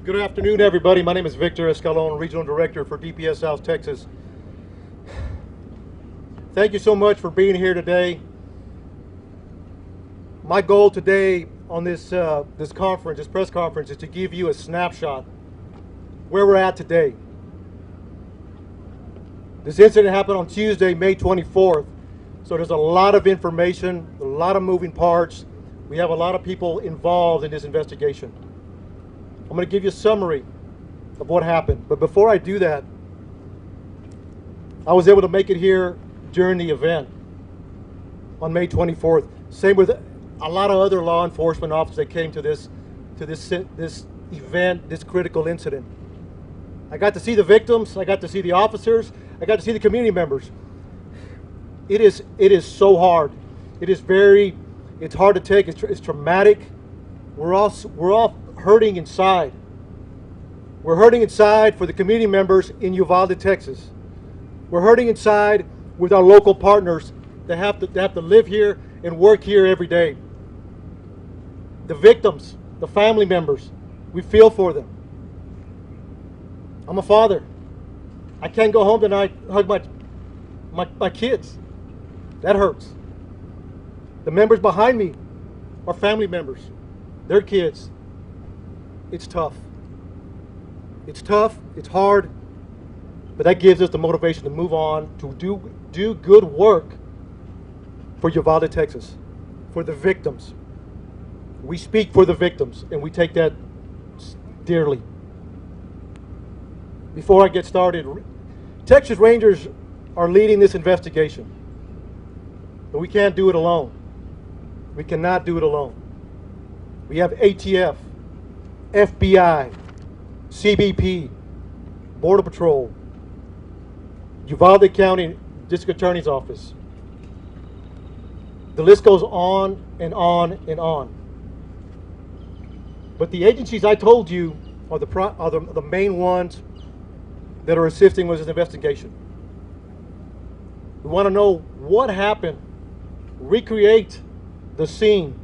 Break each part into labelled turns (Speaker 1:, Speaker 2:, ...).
Speaker 1: Good afternoon, everybody. My name is Victor Escalon, Regional Director for DPS South Texas. Thank you so much for being here today. My goal today on this press conference, is to give you a snapshot where we're at today. This incident happened on Tuesday, May 24th. So there's a lot of information, a lot of moving parts. We have a lot of people involved in this investigation. I'm going to give you a summary of what happened. But before I do that, I was able to make it here during the event on May 24th. Same with a lot of other law enforcement officers that came to this event, this critical incident. I got to see the victims, I got to see the officers, I got to see the community members. It is so hard. It's hard to take. It's traumatic. We're all hurting inside. We're hurting inside for the community members in Uvalde, Texas. We're hurting inside with our local partners that have to live here and work here every day. The victims, the family members, we feel for them. I'm a father. I can't go home tonight and hug my kids. That hurts. The members behind me are family members, their kids. It's tough. It's tough, it's hard, but that gives us the motivation to move on, to do good work for Uvalde, Texas, for the victims. We speak for the victims, and we take that dearly. Before I get started, Texas Rangers are leading this investigation, but we can't do it alone. We cannot do it alone. We have ATF, FBI, CBP, Border Patrol, Uvalde County District Attorney's Office. The list goes on and on and on. But the agencies I told you are the main ones that are assisting with this investigation. We want to know what happened, recreate the scene.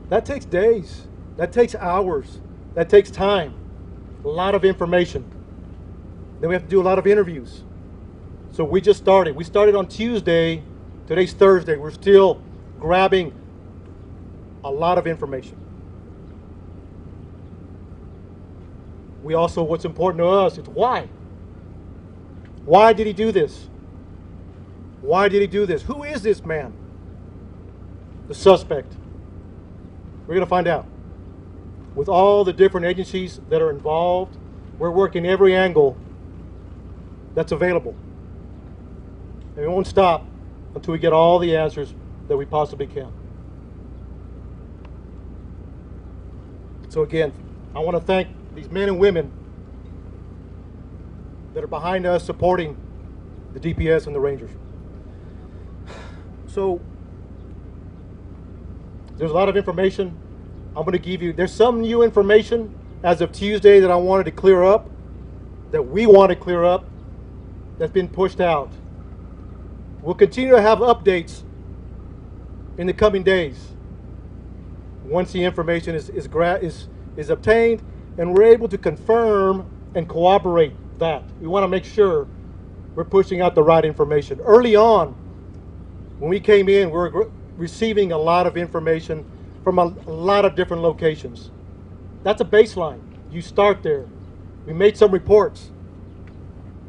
Speaker 1: That takes days, that takes hours, that takes time, a lot of information. Then we have to do a lot of interviews. So we just started. We started on Tuesday, today's Thursday. We're still grabbing a lot of information. We also, what's important to us is why. Why did he do this? Why did he do this? Who is this man? The suspect. We're going to find out. With all the different agencies that are involved, we're working every angle that's available. And we won't stop until we get all the answers that we possibly can. So again, I want to thank these men and women that are behind us supporting the DPS and the Rangers. So there's a lot of information I'm going to give you. There's some new information as of Tuesday that I wanted to clear up, that we want to clear up, that's been pushed out. We'll continue to have updates in the coming days once the information is obtained and we're able to confirm and corroborate that. We want to make sure we're pushing out the right information. Early on, when we came in, we were receiving a lot of information from a lot of different locations. That's a baseline. You start there. We made some reports.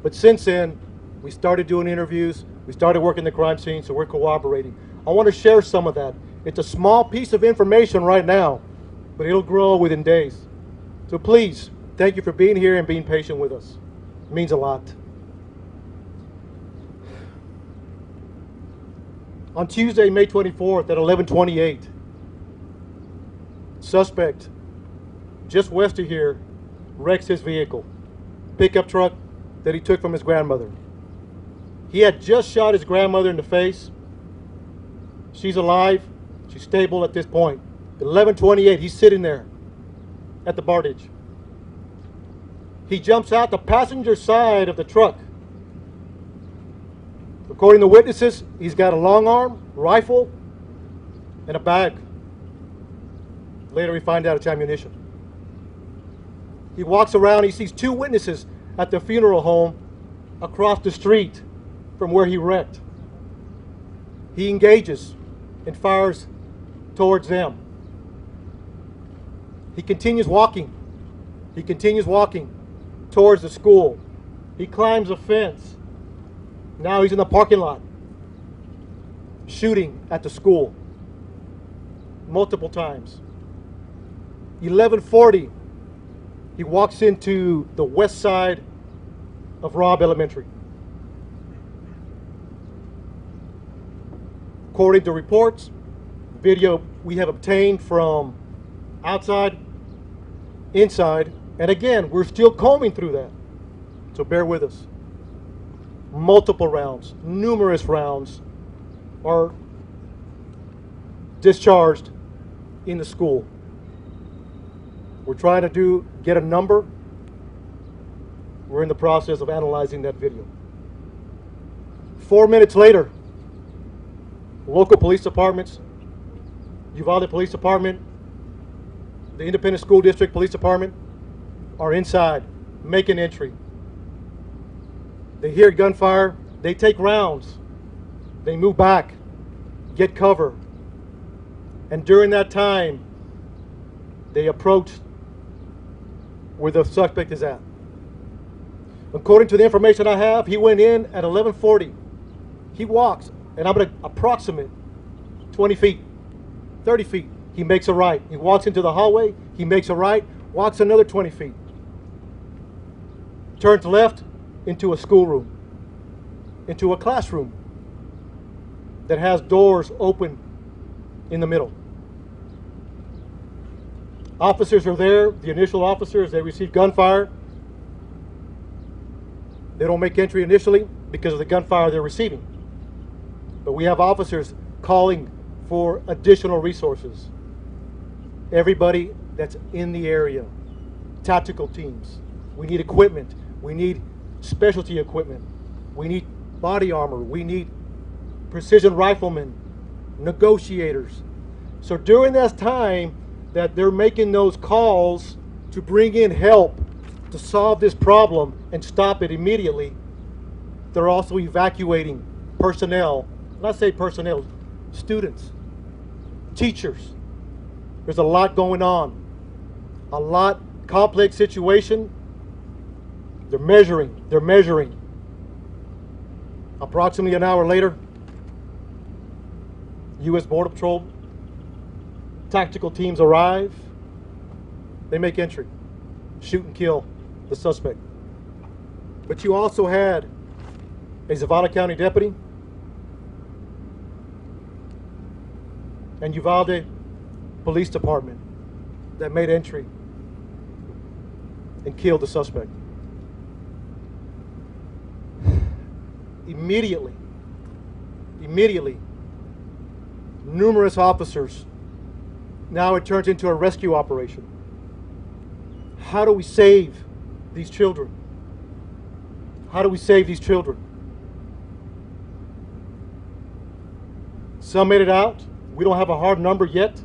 Speaker 1: But since then, we started doing interviews. We started working the crime scene, so we're cooperating. I want to share some of that. It's a small piece of information right now, but it'll grow within days. So please, thank you for being here and being patient with us. It means a lot. On Tuesday, May 24th at 11:28, suspect just west of here wrecks his vehicle, pickup truck that he took from his grandmother. He had just shot his grandmother in the face. She's alive. She's stable at this point. At 11:28, he's sitting there at the Bardage. He jumps out the passenger side of the truck. According to witnesses, he's got a long arm, rifle, and a bag. Later we find out it's ammunition. He walks around, he sees two witnesses at the funeral home across the street from where he wrecked. He engages and fires towards them. He continues walking. He continues walking towards the school. He climbs a fence. Now he's in the parking lot, shooting at the school multiple times. 11:40, he walks into the west side of Robb Elementary. According to reports, video we have obtained from outside, inside, and again, we're still combing through that. So bear with us. Multiple rounds, numerous rounds are discharged in the school. We're trying to get a number. We're in the process of analyzing that video. 4 minutes later, local police departments, Uvalde Police Department, the Independent School District Police Department are inside, making entry. They hear gunfire, they take rounds, they move back, get cover. And during that time, they approach where the suspect is at. According to the information I have, he went in at 11:40. He walks, and I'm going to approximate 20 feet, 30 feet. He makes a right. He walks into the hallway. He makes a right, walks another 20 feet. Turns left into a schoolroom, into a classroom that has doors open in the middle. Officers are there, the initial officers, they receive gunfire. They don't make entry initially because of the gunfire they're receiving. But we have officers calling for additional resources. Everybody that's in the area, tactical teams. We need equipment. We need specialty equipment. We need body armor. We need precision riflemen, negotiators. So during that time that they're making those calls to bring in help to solve this problem and stop it immediately, they're also evacuating personnel. When I say personnel, students, teachers. There's a lot going on. A lot complex situation. They're measuring. Approximately an hour later, U.S. Border Patrol tactical teams arrive. They make entry, shoot and kill the suspect. But you also had a Zavada County deputy and Uvalde Police Department that made entry and killed the suspect. Immediately, numerous officers. Now it turns into a rescue operation. How do we save these children? How do we save these children? Some made it out. We don't have a hard number yet,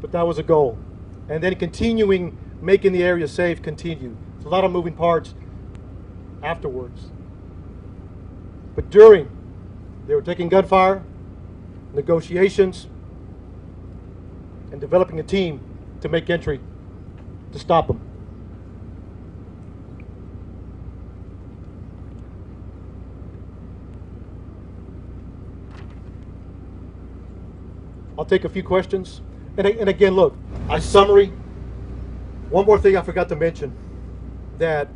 Speaker 1: but that was a goal. And then continuing, making the area safe, continued. It's a lot of moving parts afterwards. But during, they were taking gunfire, negotiations, and developing a team to make entry to stop them. I'll take a few questions. And again, look, a summary. One more thing I forgot to mention that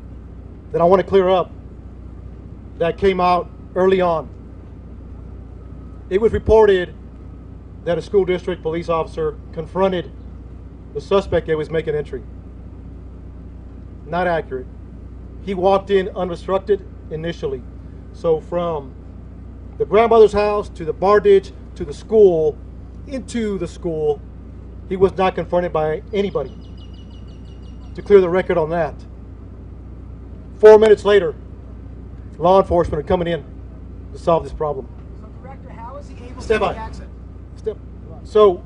Speaker 1: I want to clear up that came out early on. It was reported that a school district police officer confronted the suspect that was making entry. Not accurate. He walked in unobstructed initially. So from the grandmother's house to the bar ditch to the school, into the school, he was not confronted by anybody. To clear the record on that. 4 minutes later, law enforcement are coming in to solve this problem.
Speaker 2: So, Director, how is he able
Speaker 1: Step
Speaker 2: to
Speaker 1: by.
Speaker 2: take action?
Speaker 1: So,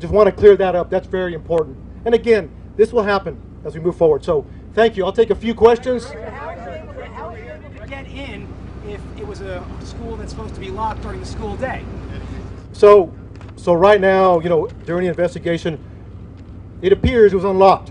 Speaker 1: just want to clear that up. That's very important. And again, this will happen as we move forward. So thank you. I'll take a few questions.
Speaker 2: How was he able to get in if it was a school that's supposed to be locked during the school day?
Speaker 1: So right now, during the investigation, it appears it was unlocked.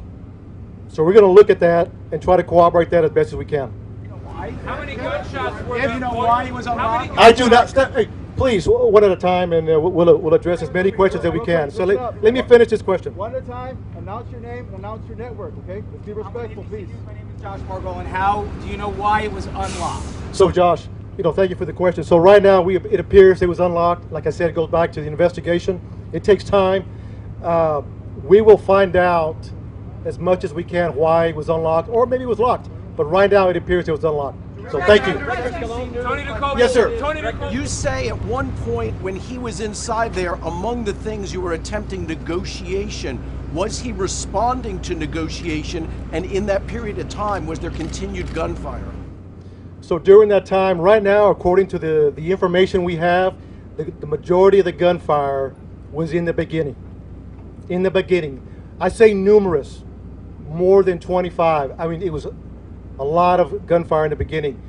Speaker 1: So we're going to look at that and try to corroborate that as best as we can.
Speaker 2: You know why?
Speaker 3: How many gunshots were
Speaker 2: If
Speaker 3: there?
Speaker 2: you know why he was unlocked?
Speaker 1: I do not. Hey, please, one at a time, and we'll address as many questions as we can. So let me finish this question.
Speaker 4: One at a time, announce your name and announce your network, okay? Let's be respectful, please.
Speaker 2: My name is Josh Margot, and how do you know why it was unlocked?
Speaker 1: So Josh, thank you for the question. So right now, it appears it was unlocked. Like I said, it goes back to the investigation. It takes time. We will find out as much as we can why it was unlocked, or maybe it was locked. But right now, it appears it was unlocked. So thank you.
Speaker 3: Tony Nicole.
Speaker 1: Yes, sir.
Speaker 3: Tony Nicole.
Speaker 5: You say at one point when he was inside there, among the things you were attempting negotiation, was he responding to negotiation? And in that period of time, was there continued gunfire?
Speaker 1: So during that time, right now, according to the information we have, the majority of the gunfire was in the beginning. In the beginning. I say numerous, more than 25. I mean, it was a lot of gunfire in the beginning.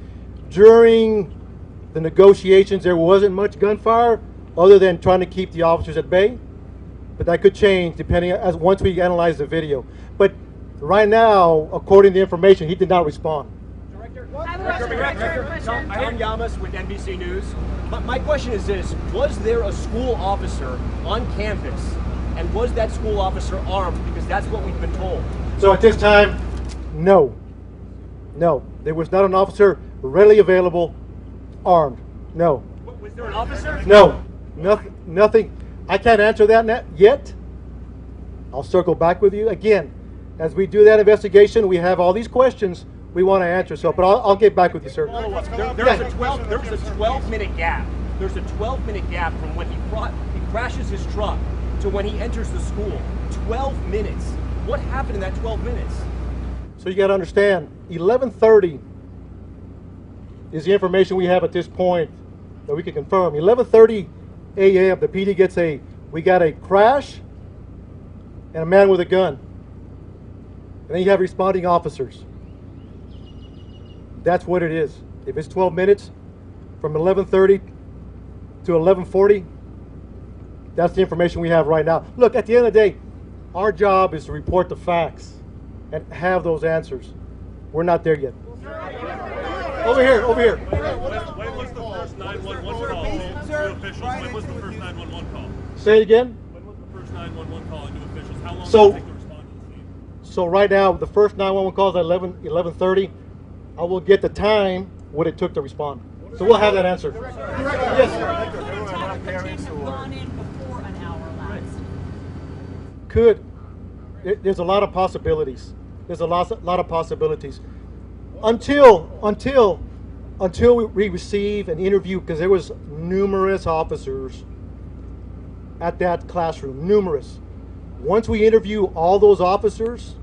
Speaker 1: During the negotiations, there wasn't much gunfire other than trying to keep the officers at bay. But that could change depending once we analyze the video. But right now, according to the information, he did not respond.
Speaker 6: Tom Yamas with NBC News. My question is this: was there a school officer on campus, and was that school officer armed? Because that's what we've been told.
Speaker 1: So at this time, no. No, there was not an officer readily available, armed. No.
Speaker 6: Was there an officer?
Speaker 1: No, nothing. I can't answer that yet. I'll circle back with you again. As we do that investigation, we have all these questions we want to answer. So, but I'll get back with you, sir.
Speaker 6: There was a 12-minute gap. There's a 12-minute gap from when he crashes his truck to when he enters the school. 12 minutes. What happened in that 12 minutes?
Speaker 1: So you got to understand, 11:30 is the information we have at this point that we can confirm. 11:30 a.m. the PD we got a crash and a man with a gun. And then you have responding officers. That's what it is. If it's 12 minutes from 11:30 to 11:40, that's the information we have right now. Look, at the end of the day, our job is to report the facts and have those answers. We're not there yet. Over here.
Speaker 7: When was the first 911 call to officials? When was the first 911 call?
Speaker 1: Say it again.
Speaker 7: When was the first 911 call to officials? How long
Speaker 1: So-
Speaker 7: did it take to respond to the scene?
Speaker 1: So right now, the first 911 calls at 11:30. I will get the time what it took to respond. So we'll have that answer. Yes.
Speaker 8: Gone in before an hour lapsed.
Speaker 1: Could. There's a lot of possibilities. There's a lot of possibilities. Until we receive an interview, because there was numerous officers at that classroom, numerous. Once we interview all those officers,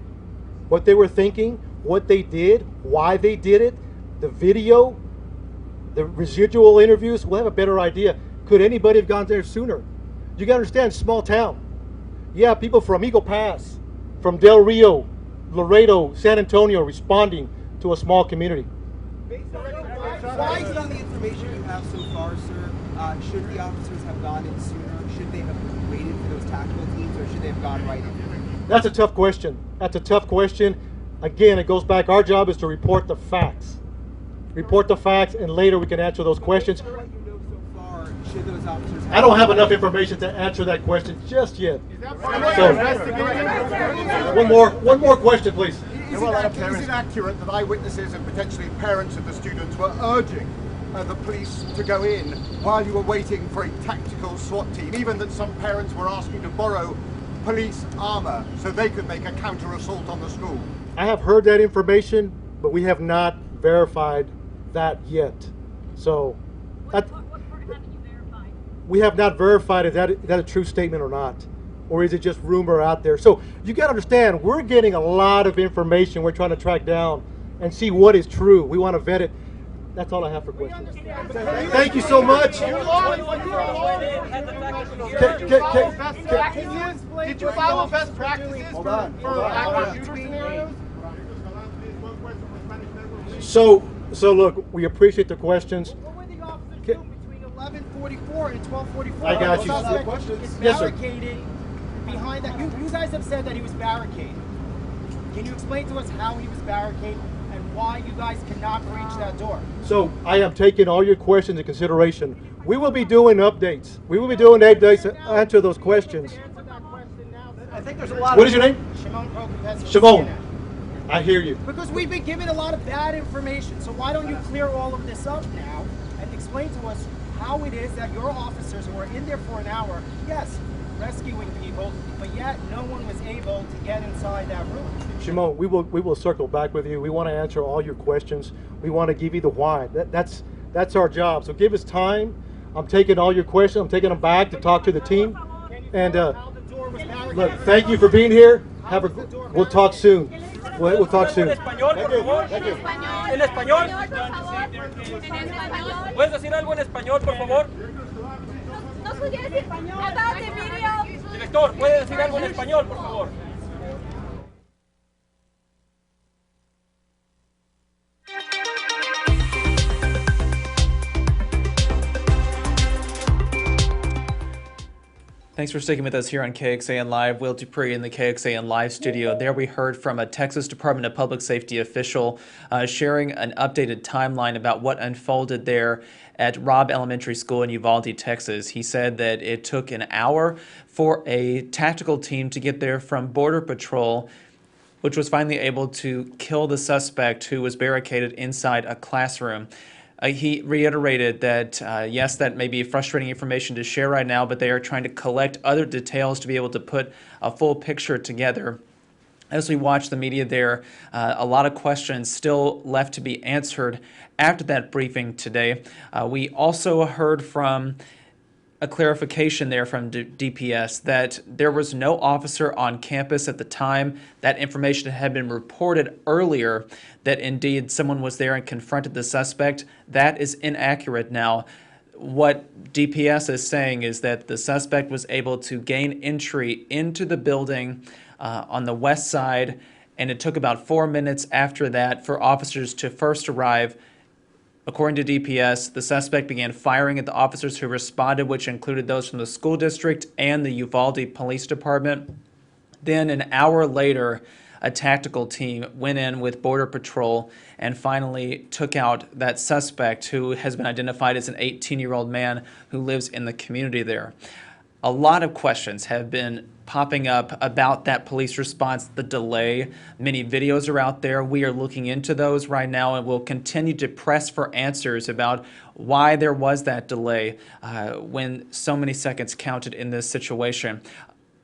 Speaker 1: what they were thinking, what they did, why they did it, the video, the residual interviews, we'll have a better idea. Could anybody have gone there sooner? You gotta understand, small town. Yeah, people from Eagle Pass, from Del Rio, Laredo, San Antonio responding to a small community.
Speaker 9: Based on the information you have so far, sir, should the officers have gone in sooner? Should they have waited for those tactical teams, or should they have gone right in?
Speaker 1: That's a tough question. Again, it goes back, our job is to report the facts. Report the facts, and later we can answer those questions.
Speaker 9: Based on what you know so far, should those officers have
Speaker 1: I don't have enough information to answer that question just yet. So, one more question, please.
Speaker 10: Is it accurate that eyewitnesses and potentially parents of the students were urging the police to go in while you were waiting for a tactical SWAT team, even that some parents were asking to borrow police armor so they could make a counter-assault on the school?
Speaker 1: I have heard that information, but we have not verified that yet. So,
Speaker 8: What part haven't you verified?
Speaker 1: we have not verified is that a true statement or not, or is it just rumor out there? So you got to understand, we're getting a lot of information we're trying to track down and see what is true. We want to vet it. That's all I have for questions. Thank you so much.
Speaker 4: Did you follow best practices for active shooter scenarios?
Speaker 1: So look, we appreciate the questions.
Speaker 2: What were the officers doing between 11:44 and 12:44?
Speaker 1: I got you.
Speaker 2: The suspect is
Speaker 1: Yes, sir.
Speaker 2: barricaded behind that. You guys have said that he was barricaded. Can you explain to us how he was barricaded and why you guys cannot reach that door?
Speaker 1: So I am taking all your questions into consideration. We will be doing updates. We will be doing updates to answer those questions.
Speaker 5: I think there's a lot
Speaker 1: What is your name?
Speaker 2: Shimon Prokopetz.
Speaker 1: Shimon. I hear you.
Speaker 2: Because we've been given a lot of bad information, so why don't you clear all of this up now and explain to us how it is that your officers who were in there for an hour, yes, rescuing people, but yet no one was able to get inside that room.
Speaker 1: Shimon, we will circle back with you. We want to answer all your questions. We want to give you the why. That's our job. So give us time. I'm taking all your questions. I'm taking them back to talk to the team. And look, thank you for being here. We'll talk soon. We'll talk soon.
Speaker 3: En español. ¿Puedes decir algo en español, por favor?
Speaker 8: No pudiera decir español. About the video.
Speaker 3: Director, ¿puede decir algo en español, por favor?
Speaker 11: Thanks for sticking with us here on KXAN Live. Will Dupree in the KXAN Live studio. There we heard from a Texas Department of Public Safety official sharing an updated timeline about what unfolded there at Robb Elementary School in Uvalde, Texas. He said that it took an hour for a tactical team to get there from Border Patrol, which was finally able to kill the suspect who was barricaded inside a classroom. He reiterated that, yes, that may be frustrating information to share right now, but they are trying to collect other details to be able to put a full picture together. As we watch the media there, a lot of questions still left to be answered after that briefing today. We also heard from a clarification there from DPS that there was no officer on campus at the time. That information had been reported earlier that indeed someone was there and confronted the suspect. That is inaccurate now. What DPS is saying is that the suspect was able to gain entry into the building on the west side, and it took about 4 minutes after that for officers to first arrive. According to DPS, the suspect began firing at the officers who responded, which included those from the school district and the Uvalde Police Department. Then an hour later, a tactical team went in with Border Patrol and finally took out that suspect, who has been identified as an 18-year-old man who lives in the community there. A lot of questions have been popping up about that police response, the delay. Many videos are out there. We are looking into those right now, and we'll continue to press for answers about why there was that delay when so many seconds counted in this situation.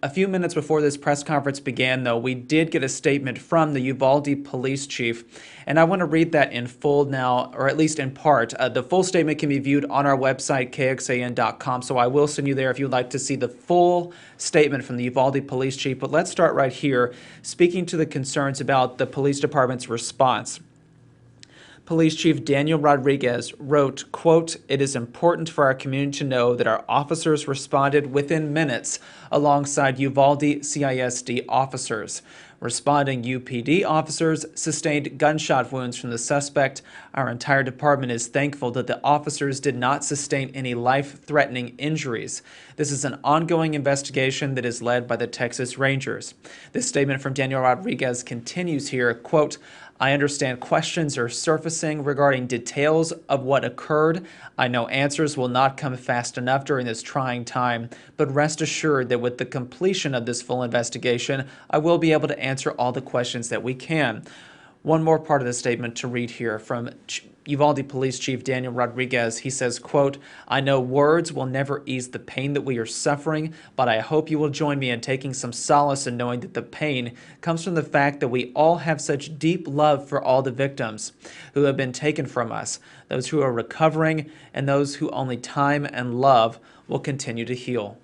Speaker 11: A few minutes before this press conference began, though, we did get a statement from the Uvalde police chief, and I want to read that in full now, or at least in part. The full statement can be viewed on our website, kxan.com, so I will send you there if you'd like to see the full statement from the Uvalde police chief. But let's start right here, speaking to the concerns about the police department's response. Police Chief Daniel Rodriguez wrote, quote, "It is important for our community to know that our officers responded within minutes alongside Uvalde CISD officers. Responding UPD officers sustained gunshot wounds from the suspect. Our entire department is thankful that the officers did not sustain any life-threatening injuries. This is an ongoing investigation that is led by the Texas Rangers." This statement from Daniel Rodriguez continues here, quote, "I understand questions are surfacing regarding details of what occurred. I know answers will not come fast enough during this trying time, but rest assured that with the completion of this full investigation, I will be able to answer all the questions that we can." One more part of the statement to read here from Uvalde Police Chief Daniel Rodriguez. He says, quote, "I know words will never ease the pain that we are suffering, but I hope you will join me in taking some solace in knowing that the pain comes from the fact that we all have such deep love for all the victims who have been taken from us, those who are recovering, and those who only time and love will continue to heal."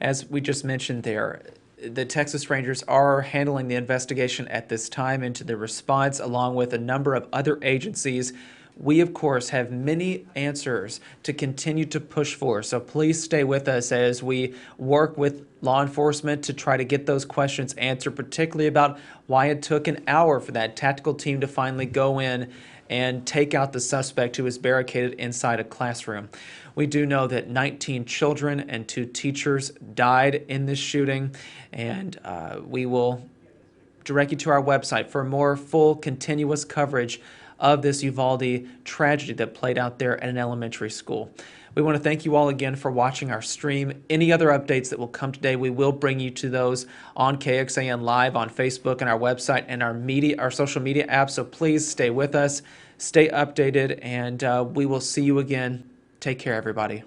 Speaker 11: As we just mentioned there, the Texas Rangers are handling the investigation at this time into the response, along with a number of other agencies. We, of course, have many answers to continue to push for, so please stay with us as we work with law enforcement to try to get those questions answered, particularly about why it took an hour for that tactical team to finally go in and take out the suspect who was barricaded inside a classroom. We do know that 19 children and 2 teachers died in this shooting, and we will direct you to our website for more full, continuous coverage of this Uvalde tragedy that played out there at an elementary school. We want to thank you all again for watching our stream. Any other updates that will come today, we will bring you to those on KXAN Live, on Facebook, and our website, and our social media apps. So please stay with us, stay updated, and we will see you again. Take care, everybody.